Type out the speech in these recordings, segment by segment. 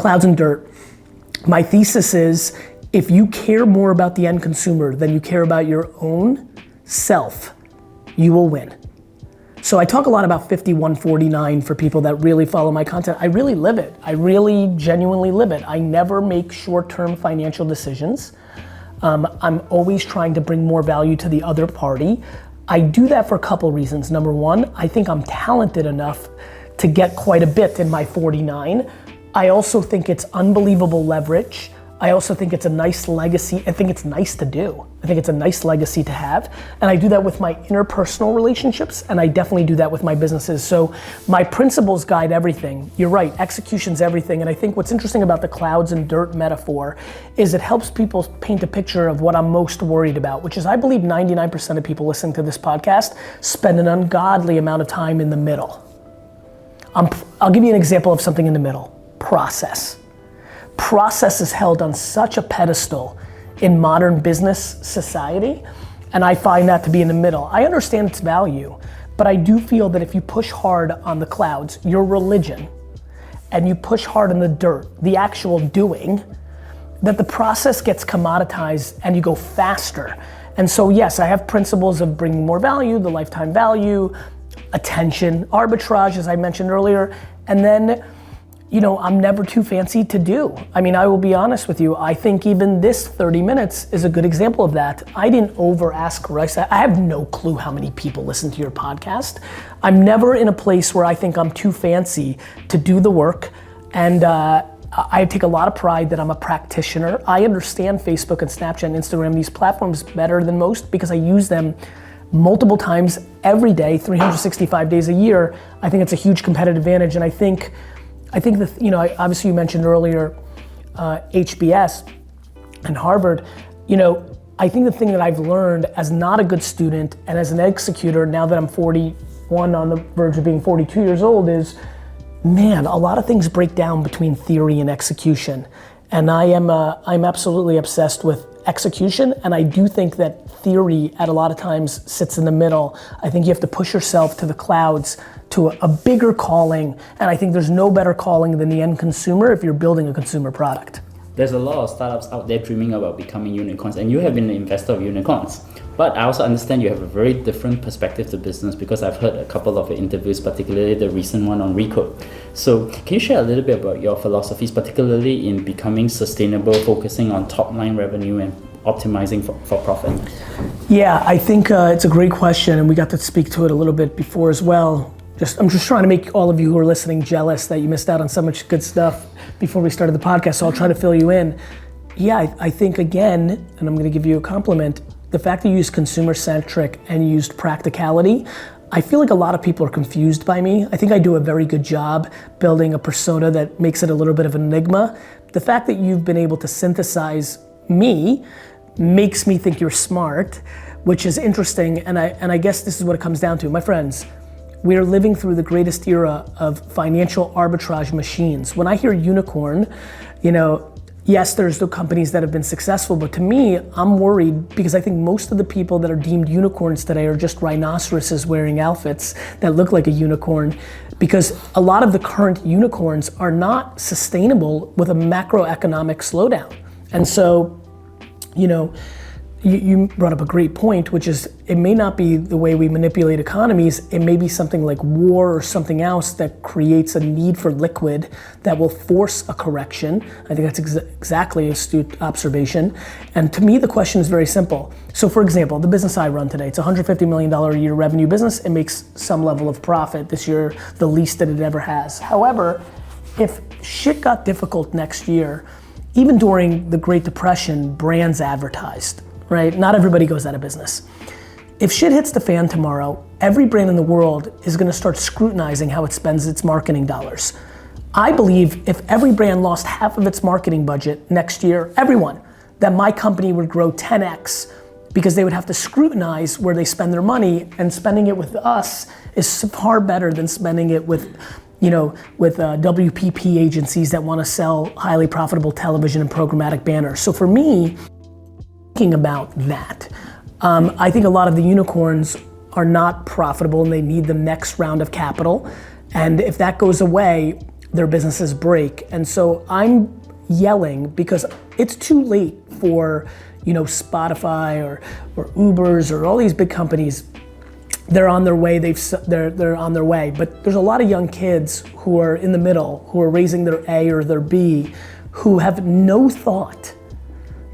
clouds and dirt. My thesis is, if you care more about the end consumer than you care about your own self, you will win. So I talk a lot about 51-49 for people that really follow my content. I really live it. I really genuinely live it. I never make short-term financial decisions. I'm always trying to bring more value to the other party. I do that for a couple reasons. Number one, I think I'm talented enough to get quite a bit in my 49. I also think it's unbelievable leverage. I also think it's a nice legacy. I think it's nice to do. I think it's a nice legacy to have. And I do that with my interpersonal relationships, and I definitely do that with my businesses. So my principles guide everything. You're right, execution's everything. And I think what's interesting about the clouds and dirt metaphor is it helps people paint a picture of what I'm most worried about, which is I believe 99% of people listening to this podcast spend an ungodly amount of time in the middle. I'll give you an example of something in the middle. Process. Process is held on such a pedestal in modern business society, and I find that to be in the middle. I understand its value, but I do feel that if you push hard on the clouds, your religion, and you push hard on the dirt, the actual doing, that the process gets commoditized and you go faster. And so yes, I have principles of bringing more value, the lifetime value, attention, arbitrage, as I mentioned earlier, and then I'm never too fancy to do. I mean, I will be honest with you. I think even this 30 minutes is a good example of that. I didn't over ask Rice. I have no clue how many people listen to your podcast. I'm never in a place where I think I'm too fancy to do the work. And I take a lot of pride that I'm a practitioner. I understand Facebook and Snapchat and Instagram, these platforms better than most because I use them multiple times every day, 365 days a year. I think it's a huge competitive advantage. And I think that, obviously you mentioned earlier HBS and Harvard. I think the thing that I've learned as not a good student and as an executor, now that I'm 41 on the verge of being 42 years old, is, man, a lot of things break down between theory and execution. And I'm absolutely obsessed with execution, and I do think that theory at a lot of times sits in the middle. I think you have to push yourself to the clouds, to a bigger calling, and I think there's no better calling than the end consumer if you're building a consumer product. There's a lot of startups out there dreaming about becoming unicorns, and you have been an investor of unicorns. But I also understand you have a very different perspective to business because I've heard a couple of your interviews, particularly the recent one on Recode. So can you share a little bit about your philosophies, particularly in becoming sustainable, focusing on top line revenue and optimizing for profit? Yeah, I think it's a great question, and we got to speak to it a little bit before as well. I'm just trying to make all of you who are listening jealous that you missed out on so much good stuff before we started the podcast, so I'll try to fill you in. Yeah, I think again, and I'm gonna give you a compliment, the fact that you used consumer-centric and used practicality, I feel like a lot of people are confused by me. I think I do a very good job building a persona that makes it a little bit of an enigma. The fact that you've been able to synthesize me makes me think you're smart, which is interesting, and I guess this is what it comes down to. My friends, we are living through the greatest era of financial arbitrage machines. When I hear unicorn, yes, there's the companies that have been successful, but to me, I'm worried because I think most of the people that are deemed unicorns today are just rhinoceroses wearing outfits that look like a unicorn, because a lot of the current unicorns are not sustainable with a macroeconomic slowdown. And so, you brought up a great point, which is it may not be the way we manipulate economies, it may be something like war or something else that creates a need for liquid that will force a correction. I think that's exactly an astute observation. And to me, the question is very simple. So for example, the business I run today, it's a $150 million a year revenue business. It makes some level of profit this year, the least that it ever has. However, if shit got difficult next year, even during the Great Depression, brands advertised. Right? Not everybody goes out of business. If shit hits the fan tomorrow, every brand in the world is gonna start scrutinizing how it spends its marketing dollars. I believe if every brand lost half of its marketing budget next year, everyone, that my company would grow 10x because they would have to scrutinize where they spend their money, and spending it with us is far better than spending it with WPP agencies that wanna sell highly profitable television and programmatic banners. So for me, about that. I think a lot of the unicorns are not profitable and they need the next round of capital. And if that goes away, their businesses break. And so I'm yelling because it's too late for, Spotify or Ubers or all these big companies. They're on their way, they're on their way. But there's a lot of young kids who are in the middle, who are raising their A or their B, who have no thought,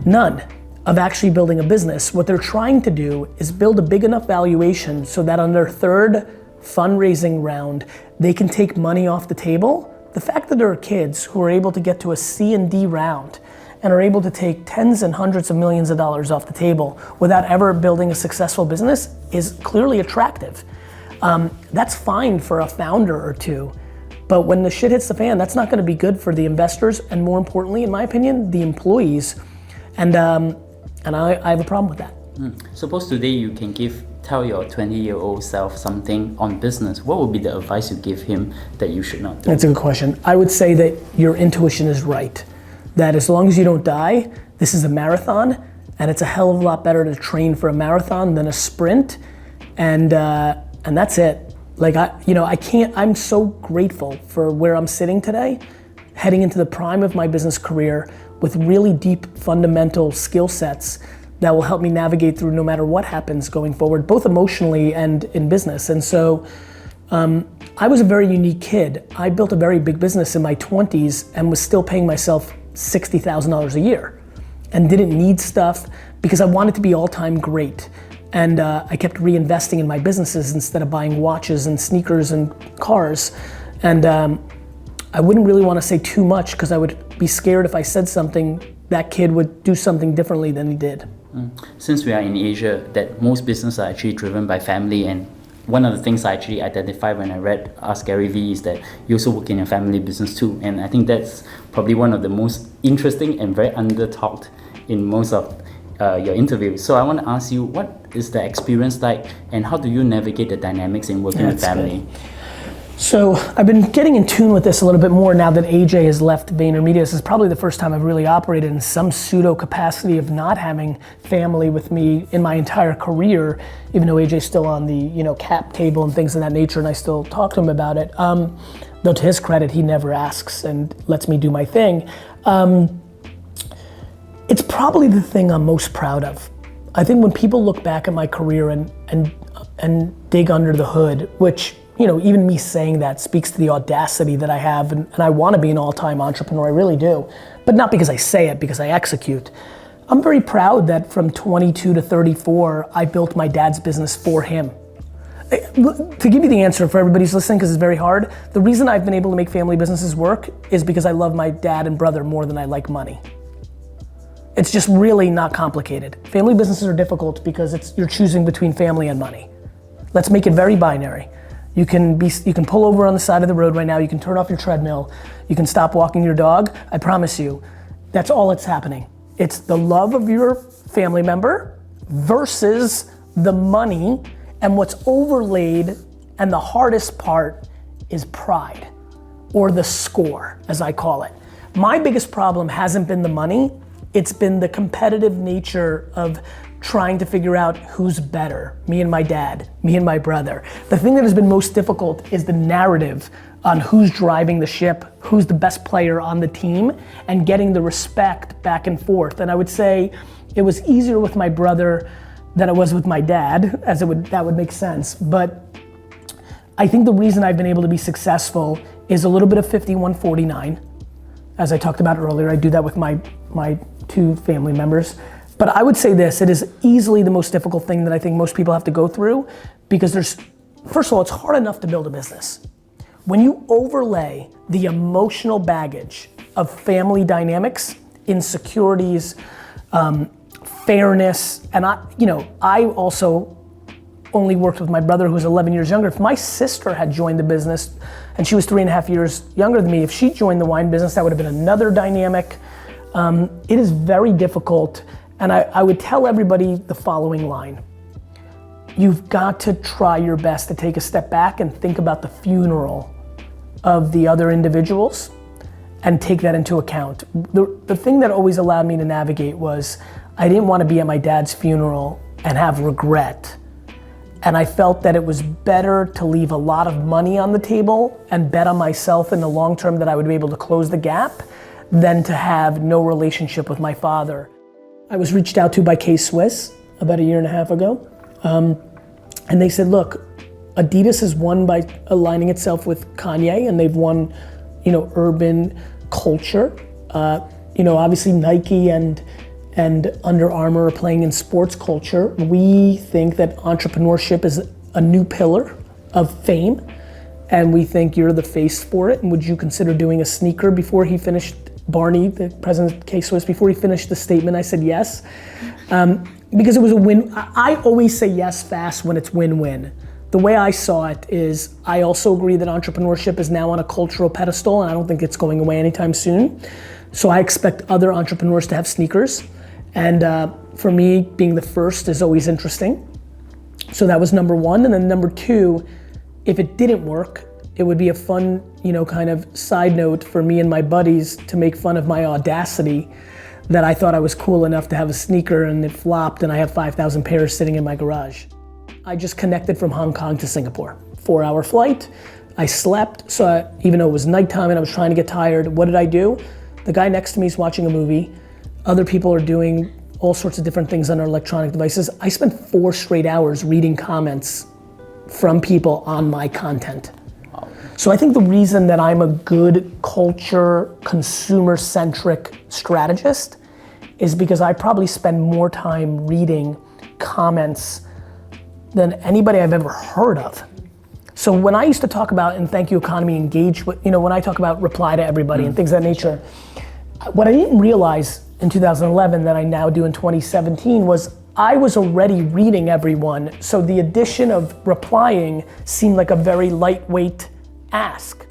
none, of actually building a business. What they're trying to do is build a big enough valuation so that on their third fundraising round, they can take money off the table. The fact that there are kids who are able to get to a C and D round and are able to take tens and hundreds of millions of dollars off the table without ever building a successful business is clearly attractive. That's fine for a founder or two, but when the shit hits the fan, that's not gonna be good for the investors, and more importantly, in my opinion, the employees. And I have a problem with that. Suppose today you can tell your 20-year-old self something on business. What would be the advice you give him that you should not do? That's a good question. I would say that your intuition is right. That as long as you don't die, this is a marathon, and it's a hell of a lot better to train for a marathon than a sprint, and that's it. Like I'm so grateful for where I'm sitting today, heading into the prime of my business career with really deep fundamental skill sets that will help me navigate through no matter what happens going forward, both emotionally and in business. And so I was a very unique kid. I built a very big business in my 20s and was still paying myself $60,000 a year and didn't need stuff because I wanted to be all-time great. And I kept reinvesting in my businesses instead of buying watches and sneakers and cars. And I wouldn't really want to say too much because I would be scared if I said something, that kid would do something differently than he did. Since we are in Asia, that most businesses are actually driven by family, and one of the things I actually identified when I read Ask Garyvee is that you also work in a family business too, and I think that's probably one of the most interesting and very under-talked in most of your interviews. So I want to ask you, what is the experience like, and how do you navigate the dynamics in working with family? Good. So I've been getting in tune with this a little bit more now that AJ has left VaynerMedia. This is probably the first time I've really operated in some pseudo capacity of not having family with me in my entire career, even though AJ's still on the cap table and things of that nature, and I still talk to him about it. Though to his credit, he never asks and lets me do my thing. It's probably the thing I'm most proud of. I think when people look back at my career and dig under the hood, which even me saying that speaks to the audacity that I have, and I want to be an all-time entrepreneur, I really do. But not because I say it, because I execute. I'm very proud that from 22 to 34, I built my dad's business for him. To give you the answer for everybody who's listening, because it's very hard, the reason I've been able to make family businesses work is because I love my dad and brother more than I like money. It's just really not complicated. Family businesses are difficult because you're choosing between family and money. Let's make it very binary. You can pull over on the side of the road right now, you can turn off your treadmill, you can stop walking your dog. I promise you, that's all that's happening. It's the love of your family member versus the money, and what's overlaid, and the hardest part is pride, or the score, as I call it. My biggest problem hasn't been the money, it's been the competitive nature of trying to figure out who's better, me and my dad, me and my brother. The thing that has been most difficult is the narrative on who's driving the ship, who's the best player on the team, and getting the respect back and forth. And I would say it was easier with my brother than it was with my dad, as that would make sense. But I think the reason I've been able to be successful is a little bit of 51-49. As I talked about earlier, I do that with my two family members. But I would say this, it is easily the most difficult thing that I think most people have to go through, because first of all, it's hard enough to build a business. When you overlay the emotional baggage of family dynamics, insecurities, fairness, and I also only worked with my brother who was 11 years younger. If my sister had joined the business, and she was 3.5 years younger than me, if she joined the wine business, that would have been another dynamic. It is very difficult. And I would tell everybody the following line. You've got to try your best to take a step back and think about the funeral of the other individuals and take that into account. The thing that always allowed me to navigate was I didn't want to be at my dad's funeral and have regret And I felt that it was better to leave a lot of money on the table and bet on myself in the long term that I would be able to close the gap than to have no relationship with my father. I was reached out to by K-Swiss about 1.5 years ago. And they said, look, Adidas has won by aligning itself with Kanye, and they've won, urban culture. Obviously Nike and Under Armour are playing in sports culture. We think that entrepreneurship is a new pillar of fame, and we think you're the face for it. And would you consider doing a sneaker? Before he finished, Barney, the president of K-Swiss, before he finished the statement, I said yes. Because it was a win. I always say yes fast when it's win-win. The way I saw it is, I also agree that entrepreneurship is now on a cultural pedestal, and I don't think it's going away anytime soon. So I expect other entrepreneurs to have sneakers. And for me, being the first is always interesting. So that was number one. And then number two, if it didn't work, it would be a fun, kind of side note for me and my buddies to make fun of my audacity that I thought I was cool enough to have a sneaker and it flopped and I have 5,000 pairs sitting in my garage. I just connected from Hong Kong to Singapore. 4-hour flight. I slept, so even though it was nighttime and I was trying to get tired, what did I do? The guy next to me is watching a movie. Other people are doing all sorts of different things on their electronic devices. I spent 4 straight hours reading comments from people on my content. So I think the reason that I'm a good culture, consumer-centric strategist is because I probably spend more time reading comments than anybody I've ever heard of. So when I used to talk about in Thank You Economy, engage with, when I talk about reply to everybody and things of that nature, what I didn't realize in 2011 that I now do in 2017 was I was already reading everyone, so the addition of replying seemed like a very lightweight ask.